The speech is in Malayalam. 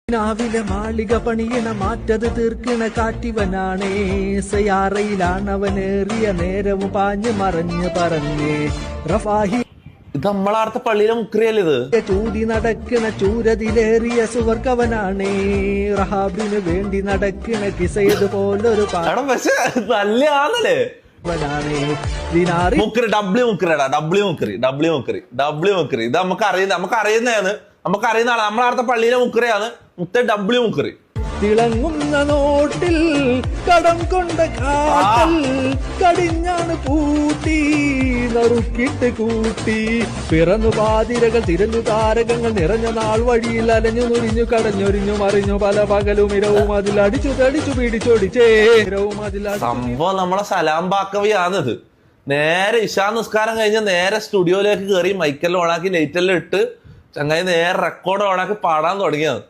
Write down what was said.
നാവിലെ മാളിക പണിയണ മാറ്റത് തീർക്കണ കാറ്റിവനാണേ സയാറയിലാണവനേറിയ നേരവും പാഞ്ഞ് മറഞ്ഞ് പറഞ്ഞേ റഫാഹി ഇത് നമ്മളടുത്ത പള്ളിയിലെ മുക്രിയല്ലേ ഇത് ചൂടി നടക്കണ ചൂരതിലേറിയ സുവർക്കവനാണേ റഹാബിന് വേണ്ടി നടക്കണ കിസയത് പോലൊരു പക്ഷെ നല്ല ആണല്ലേ മുക്കറി ഡബ്ല്യു മുക്കറിടാ ഡബ്ല്യു മുക്കറി ഇത് നമുക്കറിയുന്നതാണ് നമ്മളടുത്ത പള്ളിയിലെ മുക്കറിയാണ് മുത്ത ഡബ്ല്യു മുക്കറി. തിളങ്ങുന്ന നോട്ടിൽ കടം കൊണ്ട കാട്ടൽ കടിഞ്ഞാണ് പൂട്ടി നറുക്കിട്ട് കൂട്ടി പിറന്നു പാതിരകൾ തിരഞ്ഞു താരകങ്ങൾ നിറഞ്ഞ നാൾ വഴിയിൽ അലഞ്ഞു നുരിഞ്ഞു കടഞ്ഞൊരിഞ്ഞു മറിഞ്ഞു പല പകലും ഇരവും അതിൽ അടിച്ചു തടിച്ചു പിടിച്ചോടിച്ചേ ഇരവും അതിൽ സംഭവം നമ്മളെ സലാം ബാക്കവിയാണിത്. നേരെ ഇശാ നിസ്കാരം കഴിഞ്ഞ് നേരെ സ്റ്റുഡിയോയിലേക്ക് കയറി മൈക്കെല്ലാം ഓണാക്കി ലൈറ്റെല്ലാം ഇട്ട് ചങ്ങായി നേരെ റെക്കോർഡ് ഓണാക്കി പാടാൻ തുടങ്ങിയത്.